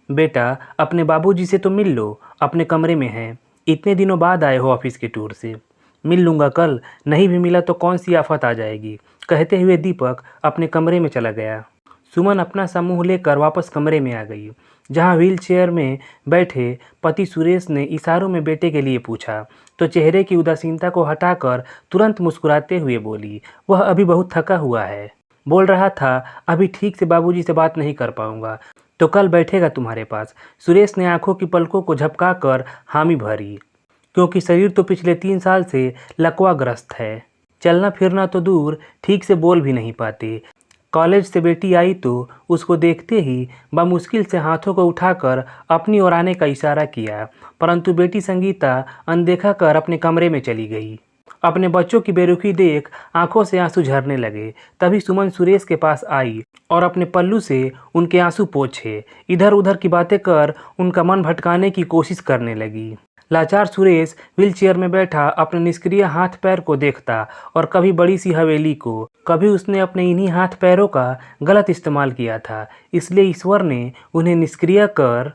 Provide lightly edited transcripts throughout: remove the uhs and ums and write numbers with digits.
बेटा, अपने बाबूजी से तो मिल लो, अपने कमरे में हैं। इतने दिनों बाद आए हो ऑफिस के टूर से। मिल लूँगा कल, नहीं भी मिला तो कौन सी आफत आ जाएगी, कहते हुए दीपक अपने कमरे में चला गया। सुमन अपना समूह लेकर वापस कमरे में आ गई, जहाँ व्हील चेयर में बैठे पति सुरेश ने इशारों में बेटे के लिए पूछा, तो चेहरे की उदासीनता को हटाकर तुरंत मुस्कुराते हुए बोली, वह अभी बहुत थका हुआ है। बोल रहा था अभी ठीक से बाबूजी से बात नहीं कर पाऊंगा, तो कल बैठेगा तुम्हारे पास। सुरेश ने आंखों की पलकों को झपकाकर हामी भरी, क्योंकि शरीर तो पिछले 3 साल से लकवाग्रस्त है। चलना फिरना तो दूर, ठीक से बोल भी नहीं पाते। कॉलेज से बेटी आई तो उसको देखते ही बामुश्किल से हाथों को उठाकर अपनी ओर आने का इशारा किया, परंतु बेटी संगीता अनदेखा कर अपने कमरे में चली गई। अपने बच्चों की बेरुखी देख आंखों से आंसू झरने लगे। तभी सुमन सुरेश के पास आई और अपने पल्लू से उनके आंसू पोंछे, इधर उधर की बातें कर उनका मन भटकाने की कोशिश करने लगी। लाचार सुरेश व्हीलचेयर में बैठा अपने निष्क्रिय हाथ पैर को देखता और कभी बड़ी सी हवेली को, कभी उसने अपने इन्हीं हाथ पैरों का गलत इस्तेमाल किया था, इसलिए ईश्वर ने उन्हें निष्क्रिय कर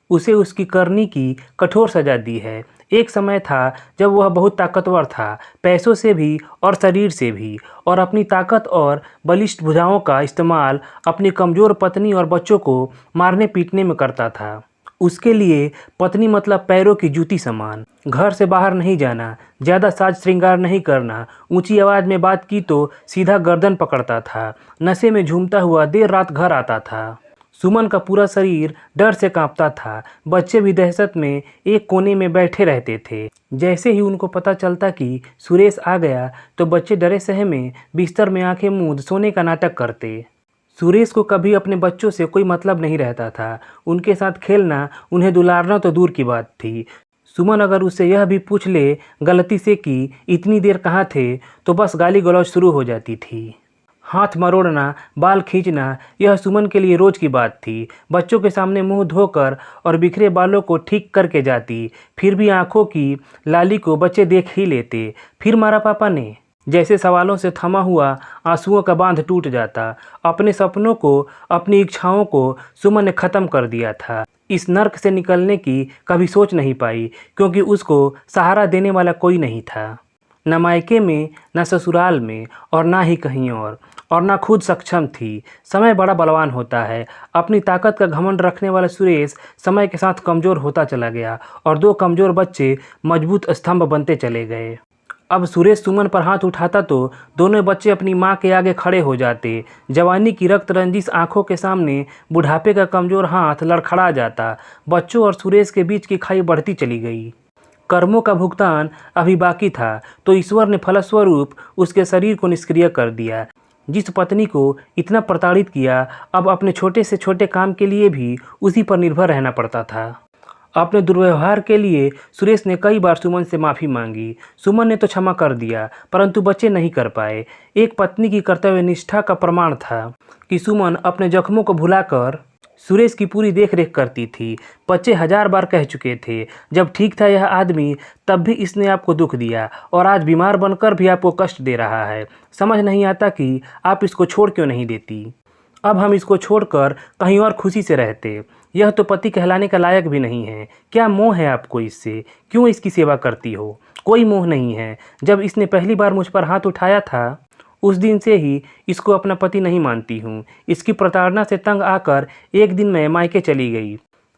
उसे उसकी करनी की कठोर सजा दी है। एक समय था जब वह बहुत ताकतवर था, पैसों से भी और शरीर से भी, और अपनी ताकत और बलिष्ठ भुजाओं का इस्तेमाल अपनी कमज़ोर पत्नी और बच्चों को मारने पीटने में करता था। उसके लिए पत्नी मतलब पैरों की जूती समान। घर से बाहर नहीं जाना, ज़्यादा साज श्रृंगार नहीं करना, ऊंची आवाज़ में बात की तो सीधा गर्दन पकड़ता था। नशे में झूमता हुआ देर रात घर आता था। सुमन का पूरा शरीर डर से कांपता था। बच्चे भी दहशत में एक कोने में बैठे रहते थे। जैसे ही उनको पता चलता कि सुरेश आ गया तो बच्चे डरे सहमे बिस्तर में आंखें मूंद सोने का नाटक करते। सुरेश को कभी अपने बच्चों से कोई मतलब नहीं रहता था। उनके साथ खेलना, उन्हें दुलारना तो दूर की बात थी। सुमन अगर उससे यह भी पूछ ले गलती से कि इतनी देर कहाँ थे, तो बस गाली गलौज शुरू हो जाती थी। हाथ मरोड़ना, बाल खींचना, यह सुमन के लिए रोज की बात थी। बच्चों के सामने मुंह धोकर और बिखरे बालों को ठीक करके जाती, फिर भी आंखों की लाली को बच्चे देख ही लेते। फिर मारा पापा ने, जैसे सवालों से थमा हुआ आंसुओं का बांध टूट जाता। अपने सपनों को, अपनी इच्छाओं को सुमन ने ख़त्म कर दिया था। इस नर्क से निकलने की कभी सोच नहीं पाई, क्योंकि उसको सहारा देने वाला कोई नहीं था, न मायके में, न ससुराल में, और ना ही कहीं और ना खुद सक्षम थी। समय बड़ा बलवान होता है। अपनी ताकत का घमंड रखने वाला सुरेश समय के साथ कमज़ोर होता चला गया और 2 कमज़ोर बच्चे मजबूत स्तंभ बनते चले गए। अब सुरेश सुमन पर हाथ उठाता तो दोनों बच्चे अपनी माँ के आगे खड़े हो जाते। जवानी की रक्त रंजिश आंखों के सामने बुढ़ापे का कमज़ोर हाथ लड़खड़ा जाता। बच्चों और सुरेश के बीच की खाई बढ़ती चली गई। कर्मों का भुगतान अभी बाकी था, तो ईश्वर ने फलस्वरूप उसके शरीर को निष्क्रिय कर दिया। जिस पत्नी को इतना प्रताड़ित किया, अब अपने छोटे से छोटे काम के लिए भी उसी पर निर्भर रहना पड़ता था। अपने दुर्व्यवहार के लिए सुरेश ने कई बार सुमन से माफ़ी मांगी। सुमन ने तो क्षमा कर दिया, परंतु बच्चे नहीं कर पाए। एक पत्नी की कर्तव्य निष्ठा का प्रमाण था कि सुमन अपने जख्मों को भुलाकर सुरेश की पूरी देखरेख करती थी। बच्चे 1000 बार कह चुके थे, जब ठीक था यह आदमी तब भी इसने आपको दुख दिया, और आज बीमार बनकर भी आपको कष्ट दे रहा है। समझ नहीं आता कि आप इसको छोड़ क्यों नहीं देती। अब हम इसको छोड़कर कहीं और खुशी से रहते। यह तो पति कहलाने का लायक भी नहीं है। क्या मोह है आपको इससे? क्यों इसकी सेवा करती हो? कोई मोह नहीं है। जब इसने पहली बार मुझ पर हाथ उठाया था, उस दिन से ही इसको अपना पति नहीं मानती हूँ। इसकी प्रताड़ना से तंग आकर एक दिन मैं मायके चली गई,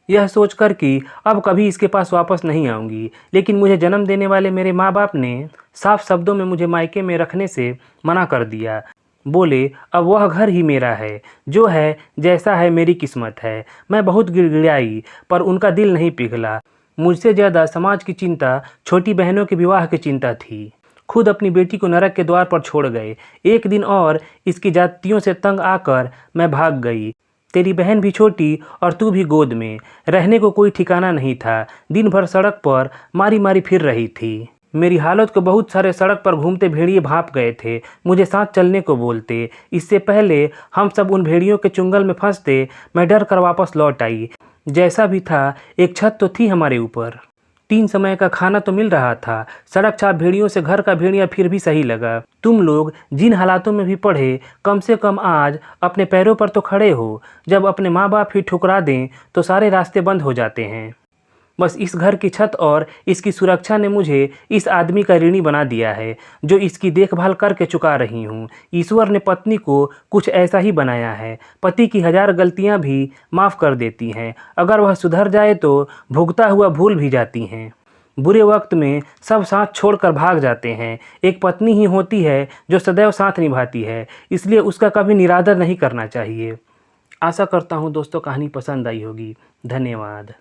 यह सोचकर कि अब कभी इसके पास वापस नहीं आऊँगी। लेकिन मुझे जन्म देने वाले मेरे माँ बाप ने साफ शब्दों में मुझे मायके में रखने से मना कर दिया। बोले अब वह घर ही मेरा है, जो है जैसा है मेरी किस्मत है। मैं बहुत गिड़गिड़ाई, पर उनका दिल नहीं पिघला। मुझसे ज़्यादा समाज की चिंता, छोटी बहनों के विवाह की चिंता थी। खुद अपनी बेटी को नरक के द्वार पर छोड़ गए। एक दिन और इसकी जातियों से तंग आकर मैं भाग गई। तेरी बहन भी छोटी और तू भी गोद में। रहने को कोई ठिकाना नहीं था। दिन भर सड़क पर मारी मारी फिर रही थी। मेरी हालत को बहुत सारे सड़क पर घूमते भेड़िए भांप गए थे, मुझे साथ चलने को बोलते। इससे पहले हम सब उन भेड़ियों के चुंगल में फंसते, मैं डर कर वापस लौट आई। जैसा भी था, एक छत तो थी हमारे ऊपर। 3 समय का खाना तो मिल रहा था, सड़क छाप भेड़ियों से घर का भेड़िया फिर भी सही लगा। तुम लोग जिन हालातों में भी पढ़े, कम से कम आज अपने पैरों पर तो खड़े हो। जब अपने माँ बाप ही ठुकरा दें तो सारे रास्ते बंद हो जाते हैं। बस इस घर की छत और इसकी सुरक्षा ने मुझे इस आदमी का ऋणी बना दिया है, जो इसकी देखभाल करके चुका रही हूँ। ईश्वर ने पत्नी को कुछ ऐसा ही बनाया है। पति की 1000 गलतियाँ भी माफ़ कर देती हैं, अगर वह सुधर जाए तो भुगता हुआ भूल भी जाती हैं। बुरे वक्त में सब साथ छोड़कर भाग जाते हैं। एक पत्नी ही होती है जो सदैव साथ निभाती है, इसलिए उसका कभी निरादर नहीं करना चाहिए। आशा करता हूँ दोस्तों कहानी पसंद आई होगी। धन्यवाद।